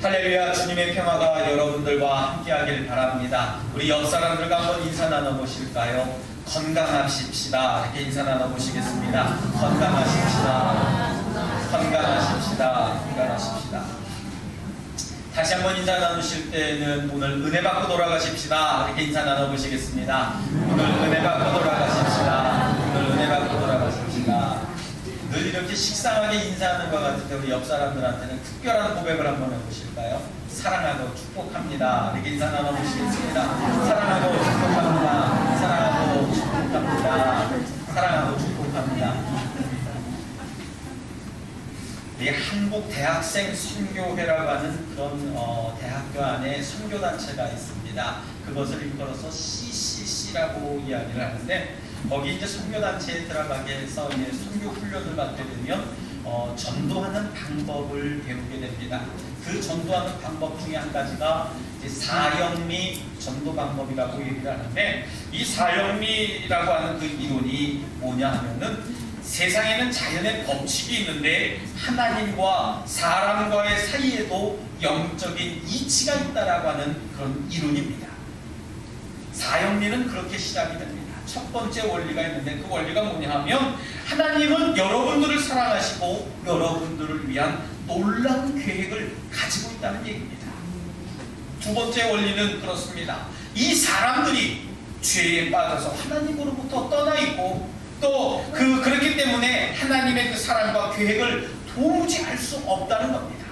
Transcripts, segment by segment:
할렐루야. 주님의 평화가 여러분들과 함께하길 바랍니다. 우리 옆 사람들과 한번 인사 나눠보실까요? 건강하십시다. 이렇게 인사 나눠보시겠습니다. 건강하십시다. 건강하십시다. 건강하십시다. 다시 한번 인사 나누실 때는 오늘 은혜 받고 돌아가십시다. 이렇게 인사 나눠보시겠습니다. 오늘 은혜 받고 돌아가십시다. 오늘 은혜 받고 돌아가십시다. 늘 이렇게 식상하게 인사하는 것 같은데 우리 옆 사람들한테는 특별한 고백을 한번 해보실까요? 사랑하고 축복합니다. 이렇게 인사 나눠보시겠습니다. 사랑하고 축복합니다. 사랑하고 축복합니다. 사랑하고 축복합니다. 이 한국 대학생 선교회라고 하는 그런 대학교 안에 선교단체가 있습니다. 그것을 일컬어서 CCC라고 이야기를 하는데, 거기 이제 선교단체에 들어가게 해서 이제 선교 훈련을 받게 되면 전도하는 방법을 배우게 됩니다. 그 전도하는 방법 중에 한 가지가 이제 사형리 전도 방법이라고 얘기를 하는데, 이 사형리라고 하는 그 이론이 뭐냐 하면은, 세상에는 자연의 법칙이 있는데 하나님과 사람과의 사이에도 영적인 이치가 있다라고 하는 그런 이론입니다. 사형리는 그렇게 시작이 됩니다. 첫 번째 원리가 있는데, 그 원리가 뭐냐 하면, 하나님은 여러분들을 사랑하시고 여러분들을 위한 놀라운 계획을 가지고 있다는 얘기입니다. 두 번째 원리는 그렇습니다. 이 사람들이 죄에 빠져서 하나님으로부터 떠나 있고, 또 그렇기 때문에 하나님의 그 사랑과 계획을 도무지 알 수 없다는 겁니다.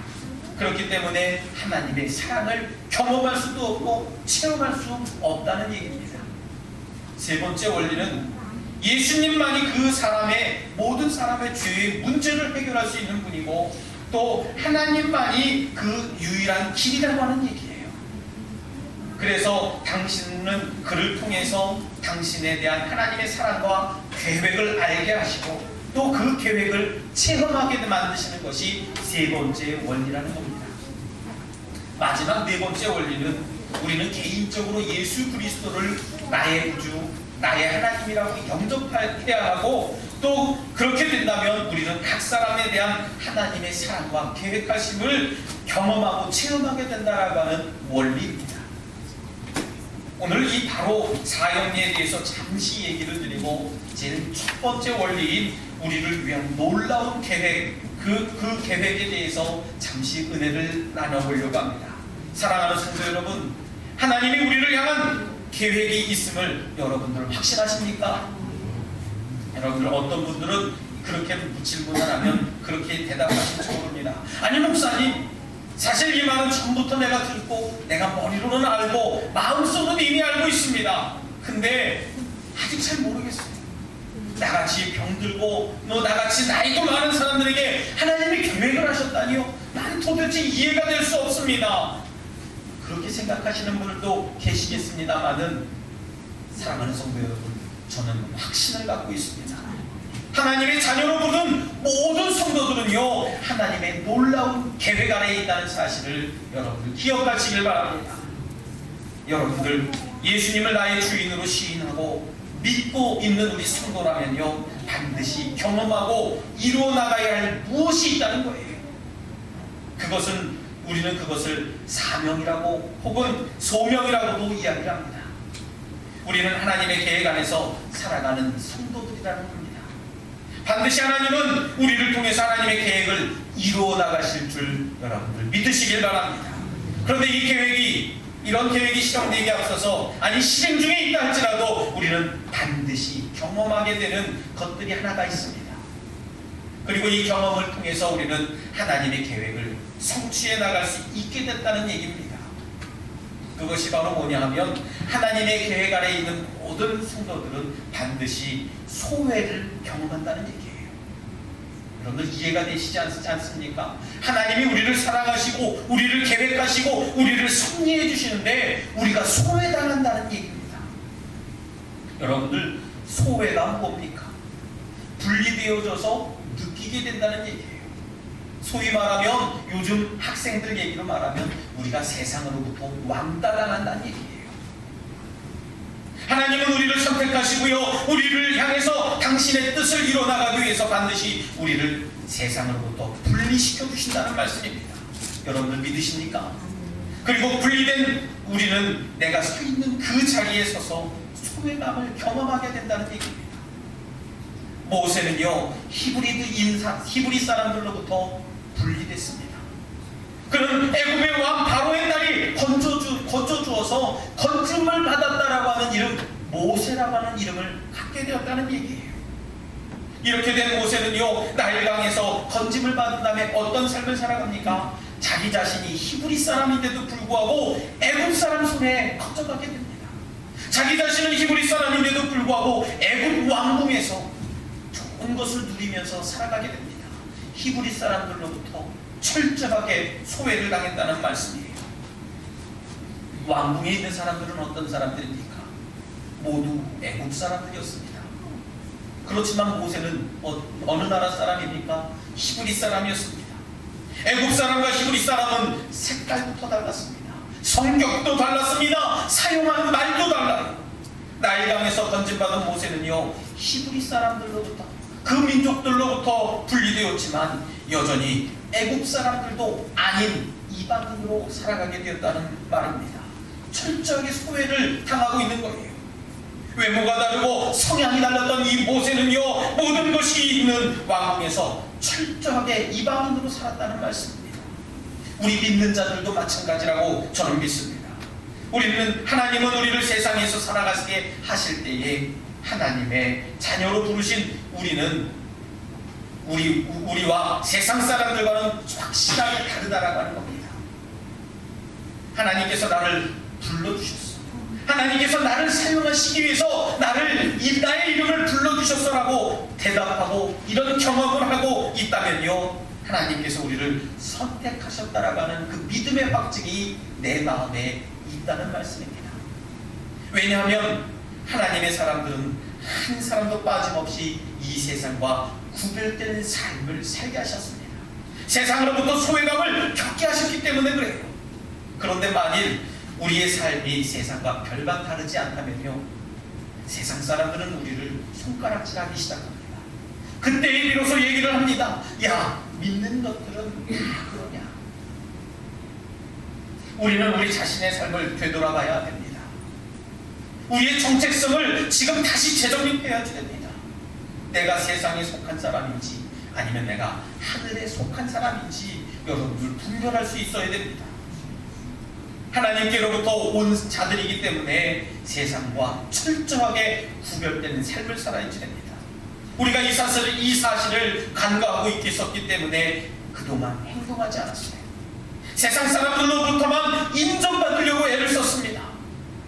그렇기 때문에 하나님의 사랑을 경험할 수도 없고 체험할 수 없다는 얘기입니다. 세 번째 원리는, 예수님만이 그 모든 사람의 죄의 문제를 해결할 수 있는 분이고, 또 하나님만이 그 유일한 길이라고 하는 얘기예요. 그래서 당신은 그를 통해서 당신에 대한 하나님의 사랑과 계획을 알게 하시고, 또 그 계획을 체험하게 만드시는 것이 세 번째 원리라는 겁니다. 마지막 네 번째 원리는, 우리는 개인적으로 예수 그리스도를 나의 구주, 나의 하나님이라고 영접해야 하고, 또 그렇게 된다면 우리는 각 사람에 대한 하나님의 사랑과 계획하심을 경험하고 체험하게 된다라고 하는 원리입니다. 오늘 이 바로 사형리에 대해서 잠시 얘기를 드리고, 제일 첫 번째 원리인 우리를 위한 놀라운 계획, 그 계획에 대해서 잠시 은혜를 나눠보려고 합니다. 사랑하는 성도 여러분, 하나님이 우리를 향한 계획이 있음을 여러분들 확신하십니까? 여러분들 어떤 분들은 그렇게 질문을 하면 그렇게 대답하실지 모릅니다. 아니 목사님, 사실 이 말은 처음부터 내가 듣고 내가 머리로는 알고 마음속으로는 이미 알고 있습니다. 근데 아직 잘 모르겠어요. 나같이 병들고 나같이 나이도 많은 사람들에게 하나님이 계획을 하셨다니요? 나는 도대체 이해가 될 수 없습니다. 그렇게 생각하시는 분들도 계시겠습니다만은, 사랑하는 성도 여러분, 저는 확신을 갖고 있습니다. 하나님의 자녀로 부른 모든 성도들은요, 하나님의 놀라운 계획 안에 있다는 사실을 여러분들 기억하시길 바랍니다. 여러분들 예수님을 나의 주인으로 시인하고 믿고 있는 우리 성도라면요, 반드시 경험하고 이루어 나가야 할 무엇이 있다는 거예요. 우리는 그것을 사명이라고 혹은 소명이라고도 이야기를 합니다. 우리는 하나님의 계획 안에서 살아가는 성도들이라는 겁니다. 반드시 하나님은 우리를 통해서 하나님의 계획을 이루어 나가실 줄 여러분들 믿으시길 바랍니다. 그런데 이런 계획이 실현되기 앞서서, 아니 실행 중에 있다 할지라도 우리는 반드시 경험하게 되는 것들이 하나가 있습니다. 그리고 이 경험을 통해서 우리는 하나님의 계획을 성취해 나갈 수 있게 됐다는 얘기입니다. 그것이 바로 뭐냐 하면, 하나님의 계획 아래 있는 모든 성도들은 반드시 소회를 경험한다는 얘기예요. 여러분들 이해가 되시지 않습니까? 하나님이 우리를 사랑하시고 우리를 계획하시고 우리를 섭리해 주시는데 우리가 소외당한다는 얘기입니다. 여러분들, 소외가 뭡니까? 분리되어져서 느끼게 된다는 얘기예요. 소위 말하면, 요즘 학생들 얘기로 말하면, 우리가 세상으로부터 왕따당한다는 얘기예요. 하나님은 우리를 선택하시고요, 우리를 향해서 당신의 뜻을 이뤄나가기 위해서 반드시 우리를 세상으로부터 분리시켜 주신다는 말씀입니다. 여러분들 믿으십니까? 그리고 분리된 우리는 내가 서 있는 그 자리에 서서 소외감을 경험하게 된다는 얘기입니다. 모세는요, 히브리 사람들로부터 분리됐습니다. 그는 애굽의 왕 바로의 딸이 건져주어서 건짐을 받았다라고 하는 이름, 모세라고 하는 이름을 갖게 되었다는 얘기예요. 이렇게 된 모세는요, 나일강에서 건짐을 받은 다음에 어떤 삶을 살아갑니까? 자기 자신이 히브리 사람인데도 불구하고 애굽 사람 손에 거쳐가게 됩니다. 자기 자신은 히브리 사람인데도 불구하고 애굽 왕궁에서 좋은 것을 누리면서 살아가게 됩니다. 히브리 사람들로부터 철저하게 소외를 당했다는 말씀이에요. 왕궁에 있는 사람들은 어떤 사람들입니까? 모두 애굽 사람들이었습니다. 그렇지만 모세는 어느 나라 사람입니까? 히브리 사람이었습니다. 애굽 사람과 히브리 사람은 색깔부터 달랐습니다. 성격도 달랐습니다. 사용하는 말도 달라요. 나일강에서 건짐받은 모세는요, 히브리 사람들로부터, 그 민족들로부터 분리되었지만 여전히 애굽 사람들도 아닌 이방인으로 살아가게 되었다는 말입니다. 철저하게 소외를 당하고 있는 거예요. 외모가 다르고 성향이 달랐던 이 모세는요, 모든 것이 있는 왕궁에서 철저하게 이방인으로 살았다는 말씀입니다. 우리 믿는 자들도 마찬가지라고 저는 믿습니다. 하나님은 우리를 세상에서 살아가게 하실 때에 하나님의 자녀로 부르신 우리와 세상 사람들과는 확실하게 다르다라고 하는 겁니다. 하나님께서 나를 불러주셨어. 하나님께서 나를 사용하시기 위해서 나의 이름을 불러주셨어라고 대답하고 이런 경험을 하고 있다면요, 하나님께서 우리를 선택하셨다라고 하는 그 믿음의 확증이 내 마음에 있다는 말씀입니다. 왜냐하면 하나님의 사람들은 한 사람도 빠짐없이 이 세상과 구별되는 삶을 살게 하셨습니다. 세상으로부터 소외감을 겪게 하셨기 때문에 그래요. 그런데 만일 우리의 삶이 세상과 별반 다르지 않다면요, 세상 사람들은 우리를 손가락질하기 시작합니다. 그때 비로소 얘기를 합니다. 야, 믿는 것들은 다 그러냐? 우리는 우리 자신의 삶을 되돌아봐야 됩니다. 우리의 정체성을 지금 다시 재정립해야 됩니다. 내가 세상에 속한 사람인지 아니면 내가 하늘에 속한 사람인지 여러분들 분별할 수 있어야 됩니다. 하나님께로부터 온 자들이기 때문에 세상과 철저하게 구별되는 삶을 살아야 됩니다. 우리가 이 사실을 간과하고 있었기 때문에 그동안 행동하지 않았어요. 세상 사람들로부터만 인정받으려고 애를 썼습니다.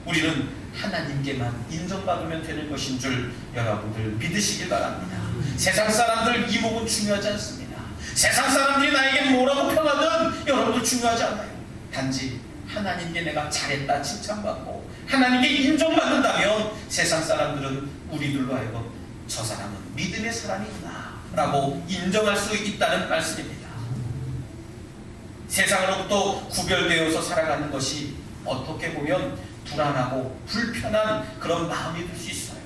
우리는 하나님께만 인정받으면 되는 것인 줄 여러분들 믿으시길 바랍니다. 세상 사람들 이목은 중요하지 않습니다. 세상 사람들이 나에게 뭐라고 평하든 여러분들 중요하지 않아요. 단지 하나님께 내가 잘했다 칭찬받고 하나님께 인정받는다면 세상 사람들은 우리들로 하여금 저 사람은 믿음의 사람이구나 라고 인정할 수 있다는 말씀입니다. 세상으로부터 구별되어서 살아가는 것이 어떻게 보면 불안하고 불편한 그런 마음이 들 수 있어요.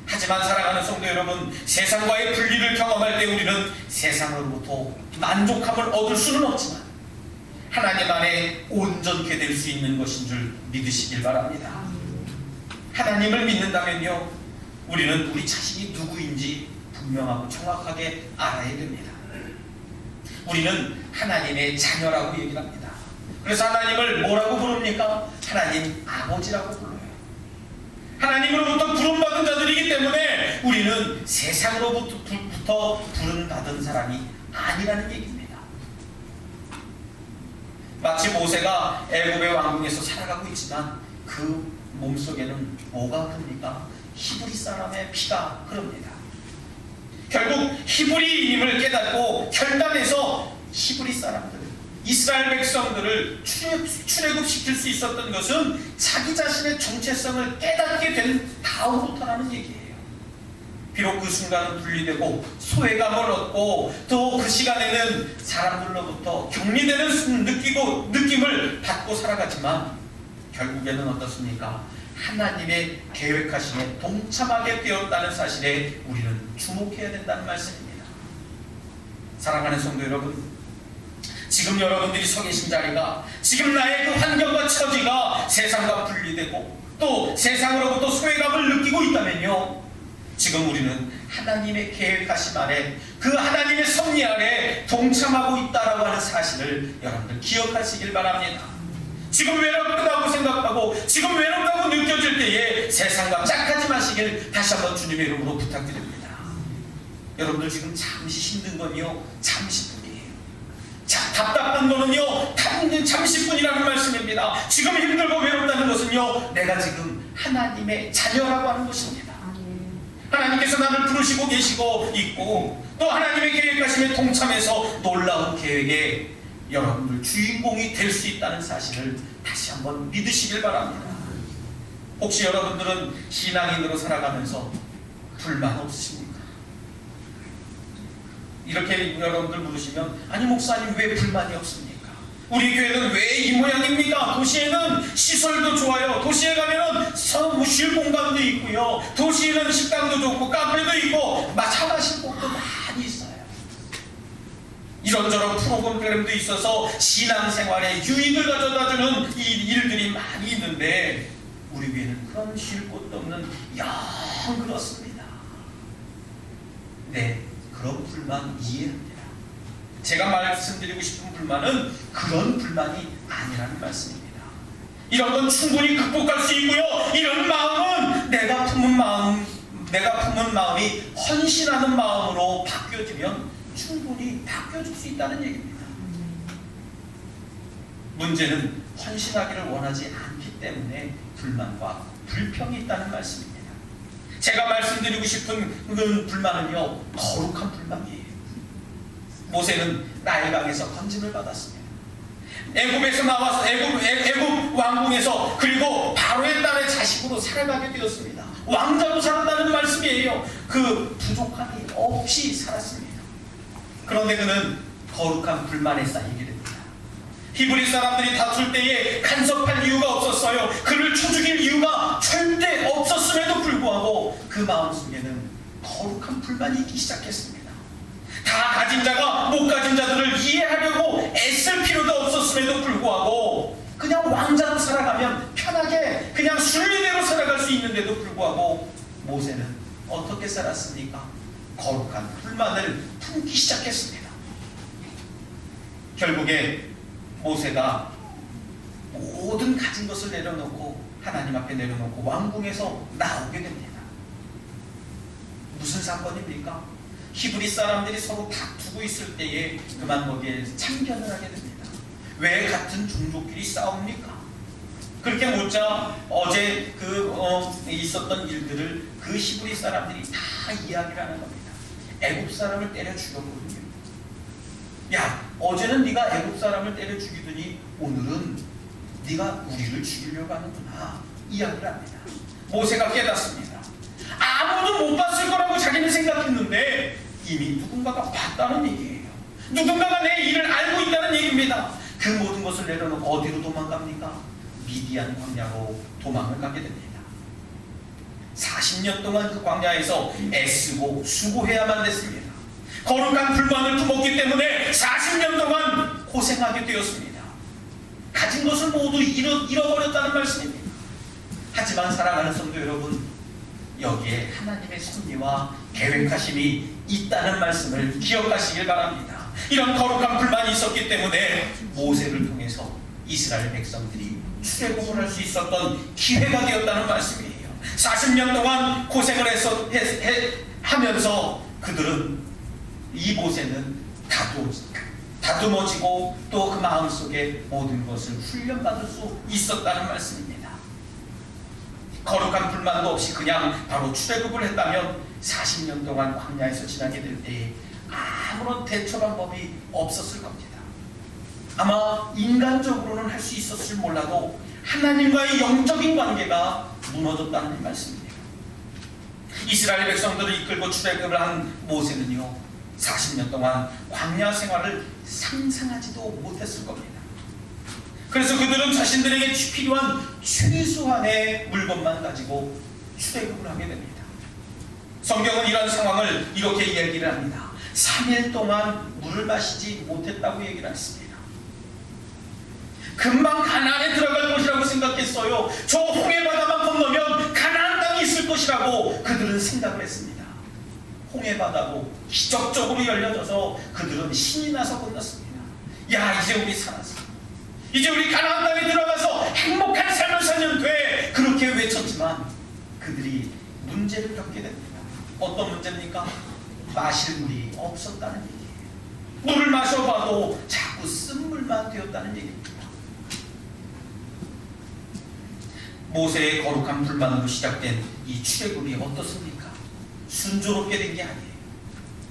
하지만 사랑하는 성도 여러분, 세상과의 분리를 경험할 때 우리는 세상으로부터 만족함을 얻을 수는 없지만 하나님 안에 온전케 될 수 있는 것인 줄 믿으시길 바랍니다. 하나님을 믿는다면요, 우리는 우리 자신이 누구인지 분명하고 정확하게 알아야 됩니다. 우리는 하나님의 자녀라고 얘기를 합니다. 그래서 하나님을 뭐라고 부릅니까? 하나님 아버지라고 불러요. 하나님으로부터 부름받은 자들이기 때문에 우리는 세상으로부터 부름받은 사람이 아니라는 얘기입니다. 마치 모세가 애굽의 왕궁에서 살아가고 있지만 그 몸속에는 뭐가 흐릅니까? 히브리 사람의 피가 흐릅니다. 결국 히브리임을 깨닫고 결단해서 히브리 사람들, 이스라엘 백성들을 출애굽시킬 수 있었던 것은 자기 자신의 정체성을 깨닫게 된 다음부터라는 얘기예요. 비록 그 순간은 분리되고 소외감을 얻고 또 그 시간에는 사람들로부터 격리되는 느낌을 받고 살아가지만 결국에는 어떻습니까? 하나님의 계획하심에 동참하게 되었다는 사실에 우리는 주목해야 된다는 말씀입니다. 사랑하는 성도 여러분, 지금 여러분들이 서 계신 자리가, 지금 나의 그 환경과 처지가 세상과 분리되고 또 세상으로부터 소외감을 느끼고 있다면요, 지금 우리는 하나님의 계획하심 아래, 그 하나님의 섭리 아래 동참하고 있다라고 하는 사실을 여러분들 기억하시길 바랍니다. 지금 외롭다고 생각하고 지금 외롭다고 느껴질 때에 세상과 짝하지 마시길 다시 한번 주님의 이름으로 부탁드립니다. 여러분들 지금 잠시 힘든 건요, 잠시뿐이에요. 답답한 거는요, 잠시뿐이라는 말씀입니다. 지금 힘들고 외롭다는 것은요, 내가 지금 하나님의 자녀라고 하는 것입니다. 하나님께서 나를 부르시고 계시고 있고, 또 하나님의 계획하심에 동참해서 놀라운 계획에 여러분들 주인공이 될 수 있다는 사실을 다시 한번 믿으시길 바랍니다. 혹시 여러분들은 신앙인으로 살아가면서 불만 없으십니까? 이렇게 여러분들 물으시면, 아니 목사님 왜 불만이 없습니까? 우리 교회는 왜 이 모양입니까? 도시에는 시설도 좋아요. 도시에 가면은 쉴 공간도 있고요. 도시에는 식당도 좋고 카페도 있고 차 마실 곳도 많이 있어요. 이런저런 프로그램도 있어서 신앙생활에 유익을 가져다주는 일들이 많이 있는데, 우리 교회는 그런 쉴 곳도 없는 영 그렇습니다. 네, 그런 불만 이해합니다. 제가 말씀드리고 싶은 불만은 그런 불만이 아니라는 말씀입니다. 이런 건 충분히 극복할 수 있고요, 이런 마음은 내가 품은 마음이 헌신하는 마음으로 바뀌어지면 충분히 바뀌어질 수 있다는 얘기입니다. 문제는 헌신하기를 원하지 않기 때문에 불만과 불평이 있다는 말씀입니다. 제가 말씀드리고 싶은 그 불만은요, 거룩한 불만이에요. 모세는 나일강에서 건짐을 받았습니다. 애굽에서 나와서 애굽 왕궁에서, 그리고 바로의 딸의 자식으로 살아가게 되었습니다. 왕자로 살았다는 말씀이에요. 그 부족함이 없이 살았습니다. 그런데 그는 거룩한 불만에 쌓이게 됩니다. 히브리 사람들이 다툴 때에 간섭할 이유가 없었어요. 그를 쳐죽일 이유가 절대 없었음에도 불구하고 그 마음속에는 거룩한 불만이 있기 시작했습니다. 다 가진 자가 못 가진 자들을 이해하려고 애쓸 필요도 없었음에도 불구하고, 그냥 왕자로 살아가면 편하게 그냥 순리대로 살아갈 수 있는데도 불구하고 모세는 어떻게 살았습니까? 거룩한 불만을 품기 시작했습니다. 결국에 모세가 모든 가진 것을 내려놓고, 하나님 앞에 내려놓고 왕궁에서 나오게 됩니다. 무슨 사건입니까? 히브리 사람들이 서로 다투고 있을 때에 그만 거기에 참견을 하게 됩니다. 왜 같은 종족끼리 싸웁니까? 그렇게 묻자 어제 있었던 일들을 그 히브리 사람들이 다 이야기를 하는 겁니다. 애굽 사람을 때려 죽였거든요. 야, 어제는 네가 애굽 사람을 때려 죽이더니 오늘은 네가 우리를 죽이려고 하는구나, 이야기를 합니다. 모세가 깨닫습니다. 아무도 못 봤을 거라고 자기는 생각했는데 이미 누군가가 봤다는 얘기예요. 누군가가 내 일을 알고 있다는 얘기입니다. 그 모든 것을 내려놓고 어디로 도망갑니까? 미디안 광야로 도망을 가게 됩니다. 40년 동안 그 광야에서 애쓰고 수고해야만 됐습니다. 거룩한 불만을 품었기 때문에 40년 동안 고생하게 되었습니다. 가진 것을 모두 잃어버렸다는 말씀입니다. 하지만 사랑하는 성도 여러분, 여기에 하나님의 섭리와 계획하심이 있다는 말씀을 기억하시길 바랍니다. 이런 거룩한 불만이 있었기 때문에 모세를 통해서 이스라엘 백성들이 출애굽을 할 수 있었던 기회가 되었다는 말씀이에요. 40년 동안 고생을 하면서 그들은, 이 모세는 다듬어지고 또 그 마음속에 모든 것을 훈련받을 수 있었다는 말씀입니다. 거룩한 불만도 없이 그냥 바로 출애굽을 했다면 40년 동안 광야에서 지나게 될 때에 아무런 대처 방법이 없었을 겁니다. 아마 인간적으로는 할 수 있었을 몰라도 하나님과의 영적인 관계가 무너졌다는 말씀입니다. 이스라엘 백성들을 이끌고 출애굽을 한 모세는요, 40년 동안 광야 생활을 상상하지도 못했을 겁니다. 그래서 그들은 자신들에게 필요한 최소한의 물건만 가지고 출애굽을 하게 됩니다. 성경은 이런 상황을 이렇게 얘기를 합니다. 3일 동안 물을 마시지 못했다고 얘기를 했습니다. 금방 가나안에 들어갈 것이라고 생각했어요. 저 홍해바다만 건너면 가나안 땅이 있을 것이라고 그들은 생각을 했습니다. 홍해바다고 기적적으로 열려져서 그들은 신이 나서 건넜습니다. 야, 이제 우리 살았어. 이제 우리 가나안 땅에 들어가서 행복한 삶을 살면 돼. 그렇게 외쳤지만 그들이 문제를 겪게 됩니다. 어떤 문제입니까? 마실 물이 없었다는 얘기예요. 물을 마셔봐도 자꾸 쓴물만 되었다는 얘기입니다. 모세의 거룩한 불만으로 시작된 이 출애굽이 어떻습니까? 순조롭게 된 게 아니에요.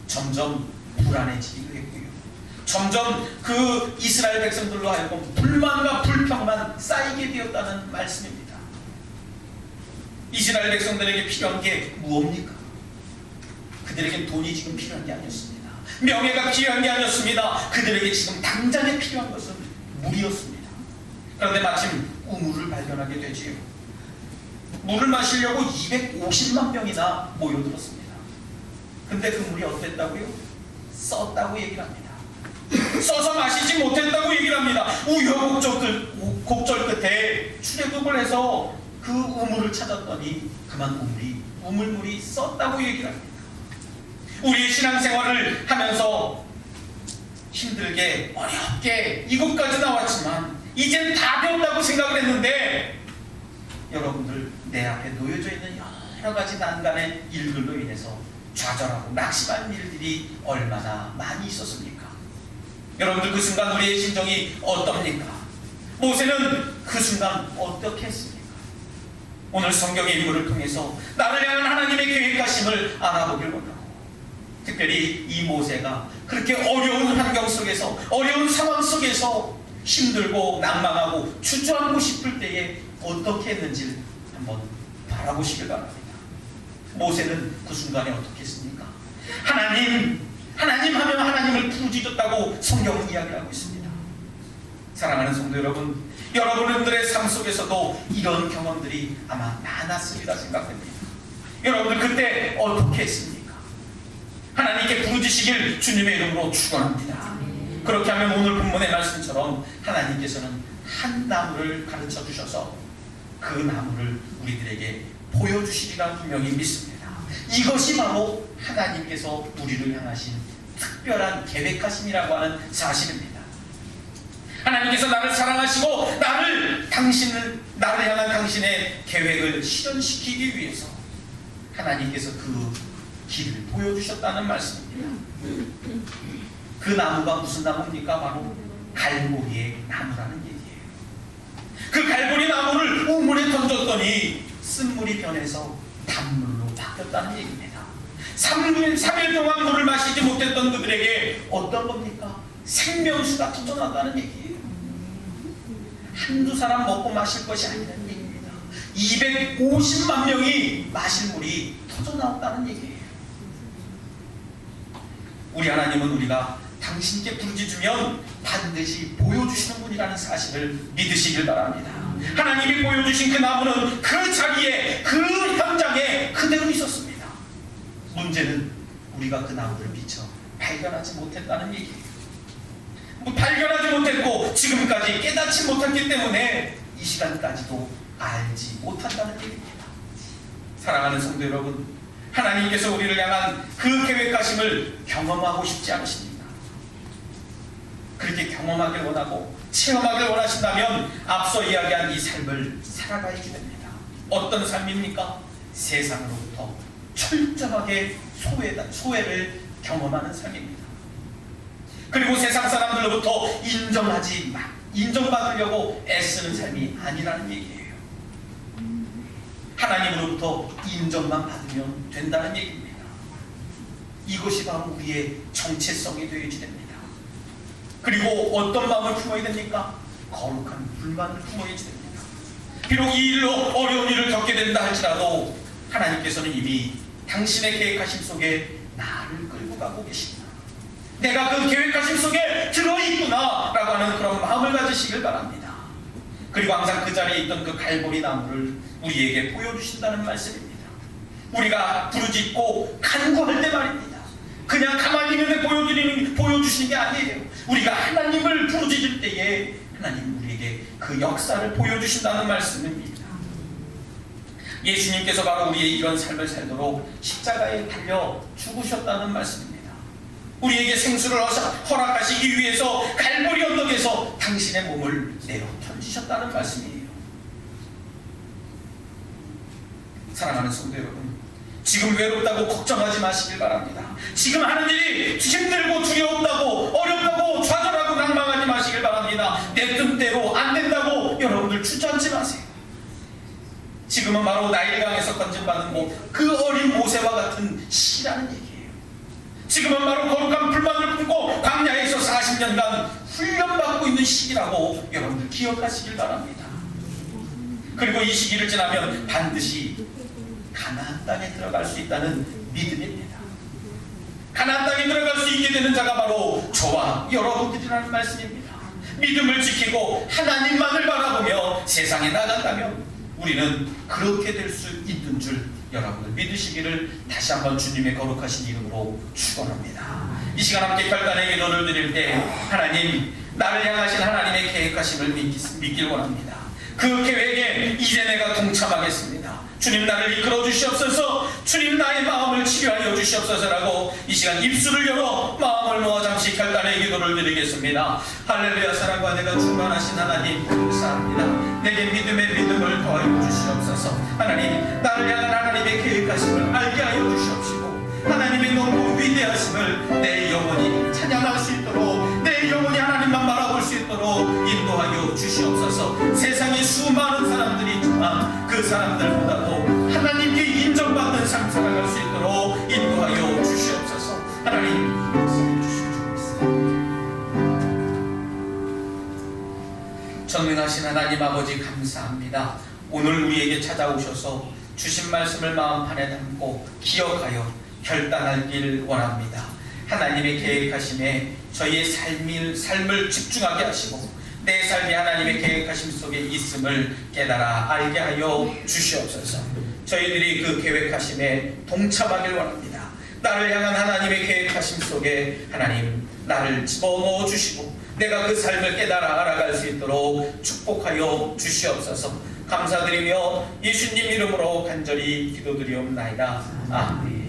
점점 불안해지기도 했고요. 점점 그 이스라엘 백성들로 하여금 불만과 불평만 쌓이게 되었다는 말씀입니다. 이스라엘 백성들에게 필요한 게 무엇입니까? 그들에게 돈이 지금 필요한 게 아니었습니다. 명예가 필요한 게 아니었습니다. 그들에게 지금 당장에 필요한 것은 물이었습니다. 그런데 마침 우물을 발견하게 되지요. 물을 마시려고 250만 명이나 모여들었습니다. 근데 그 물이 어땠다고요? 썼다고 얘기를 합니다. 써서 마시지 못했다고 얘기를 합니다. 우여곡절 끝에 출애굽을 해서 그 우물을 찾았더니 그만 우물물이 썼다고 얘기를 합니다. 우리의 신앙생활을 하면서 힘들게 어렵게 이곳까지 나왔지만 이젠 다 배웠다고 생각을 했는데, 여러분들 내 앞에 놓여져 있는 여러 가지 난간의 일들로 인해서 좌절하고 낙심하는 일들이 얼마나 많이 있었습니까? 여러분들 그 순간 우리의 심정이 어떻습니까? 모세는 그 순간 어떻게 했습니까? 오늘 성경의 인물을 통해서 나를 향한 하나님의 계획하심을 알아보길 원하고, 특별히 이 모세가 그렇게 어려운 환경 속에서, 어려운 상황 속에서 힘들고 난망하고 주저앉고 싶을 때에 어떻게 했는지를 한번 바라보시길 바랍니다. 모세는 그 순간에 어떻게 했습니까? 하나님 하면 하나님을 부르짖었다고 성경은 이야기하고 있습니다. 사랑하는 성도 여러분, 여러분들의 삶 속에서도 이런 경험들이 아마 많았으리라 생각됩니다. 여러분들 그때 어떻게 했습니까? 하나님께 부르짖으시길 주님의 이름으로 축원합니다. 그렇게 하면 오늘 본문의 말씀처럼 하나님께서는 한 나무를 가르쳐 주셔서 그 나무를 우리들에게 보여주시리라 분명히 믿습니다. 이것이 바로 하나님께서 우리를 향하신 특별한 계획하심이라고 하는 사실입니다. 하나님께서 나를 사랑하시고 나를 향한 당신의 계획을 실현시키기 위해서 하나님께서 그 길을 보여주셨다는 말씀입니다. 그 나무가 무슨 나무입니까? 바로 갈보리의 나무라는 얘기예요. 그 갈보리 나무를 우물에 던졌더니 쓴물이 변해서 단물로 바뀌었다는 얘기입니다. 3일 동안 물을 마시지 못했던 그들에게 어떤 겁니까? 생명수가 터져나왔다는 얘기예요. 한두 사람 먹고 마실 것이 아니라는 얘기입니다. 250만 명이 마실 물이 터져나왔다는 얘기예요. 우리 하나님은 우리가 당신께 부르짖으면 반드시 보여주시는 분이라는 사실을 믿으시길 바랍니다. 하나님이 보여주신 그 나무는 그 자리에, 그 현장에 그대로 있었습니다. 문제는 우리가 그 나무를 미처 발견하지 못했다는 얘기예요. 발견하지 못했고 지금까지 깨닫지 못했기 때문에 이 시간까지도 알지 못한다는 얘기입니다. 사랑하는 성도 여러분, 하나님께서 우리를 향한 그 계획하심을 경험하고 싶지 않으십니까? 그렇게 경험하길 원하고 체험하길 원하신다면 앞서 이야기한 이 삶을 살아가야지 됩니다. 어떤 삶입니까? 세상으로부터 철저하게 소외를 경험하는 삶입니다. 그리고 세상 사람들로부터 인정받으려고 애쓰는 삶이 아니라는 얘기예요. 하나님으로부터 인정만 받으면 된다는 얘기입니다. 이것이 바로 우리의 정체성이 되어야지 됩니다. 그리고 어떤 마음을 품어야 됩니까? 거룩한 불만을 품어야지 됩니다. 비록 이 일로 어려운 일을 겪게 된다 할지라도 하나님께서는 이미 당신의 계획하심 속에 나를 끌고 가고 계십니다. 내가 그 계획하심 속에 들어있구나 라고 하는 그런 마음을 가지시길 바랍니다. 그리고 항상 그 자리에 있던 그 갈보리 나무를 우리에게 보여주신다는 말씀입니다. 우리가 부르짖고 간구할 때 말입니다. 그냥 가만히 있는데 보여주시는 게 아니에요. 우리가 하나님을 부르짖을 때에 하나님 우리에게 그 역사를 보여주신다는 말씀입니다. 예수님께서 바로 우리의 이런 삶을 살도록 십자가에 달려 죽으셨다는 말씀입니다. 우리에게 생수를 허락하시기 위해서 갈보리 언덕에서 당신의 몸을 내어 던지셨다는 말씀이에요. 사랑하는 성도 여러분, 지금 외롭다고 걱정하지 마시길 바랍니다. 지금 하는 일이 힘들고 두렵다고 어렵다고 좌절하고 낭망하지 마시길 바랍니다. 내 뜻대로 안 된다고 여러분들 주저앉지 마세요. 지금은 바로 나일강에서 건진받은 그 어린 모세와 같은 시라는 얘기예요. 지금은 바로 거룩한 불만을 품고 광야에서 40년간 훈련받고 있는 시기라고 여러분들 기억하시길 바랍니다. 그리고 이 시기를 지나면 반드시 가나안 땅에 들어갈 수 있다는 믿음입니다. 가나안 땅에 들어갈 수 있게 되는 자가 바로 저와 여러분들이라는 말씀입니다. 믿음을 지키고 하나님만을 바라보며 세상에 나간다면 우리는 그렇게 될 수 있는 줄 여러분들 믿으시기를 다시 한번 주님의 거룩하신 이름으로 축원합니다. 이 시간 함께 결단의 기도를 드릴 때 하나님, 나를 향하신 하나님의 계획하심을 믿길 원합니다. 그 계획에 이제 내가 동참하겠습니다. 주님, 나를 이끌어 주시옵소서. 주님, 나의 마음을 치료하여 주시옵소서라고 이 시간 입술을 열어 마음을 모아 잠시 결단의 기도를 드리겠습니다. 할렐루야. 사랑과 내가 충만하신 하나님 감사합니다. 내게 믿음을 더하여 주시옵소서. 하나님, 나를 향한 하나님의 계획하심을 알게 하여 주시옵시고 하나님의 너무 위대하심을 내 영혼이 찬양할 수 있도록, 내 영혼이 하나님만 바라볼 수 있도록 인도하여 주시옵소서. 세상에 수많은 사람들이 있지만 그 사람들보다도 하나님께 인정받는 삶 살아갈 수 있도록 인도하여 주시옵소서. 하나님 말씀해 주시옵소서. 전능하신 하나님 아버지 감사합니다. 오늘 우리에게 찾아오셔서 주신 말씀을 마음판에 담고 기억하여 결단하길 원합니다. 하나님의 계획하심에 저희의 삶을 집중하게 하시고 내 삶이 하나님의 계획하심 속에 있음을 깨달아 알게 하여 주시옵소서. 저희들이 그 계획하심에 동참하길 원합니다. 나를 향한 하나님의 계획하심 속에 하나님 나를 집어넣어 주시고 내가 그 삶을 깨달아 알아갈 수 있도록 축복하여 주시옵소서. 감사드리며 예수님 이름으로 간절히 기도드리옵나이다. 아멘.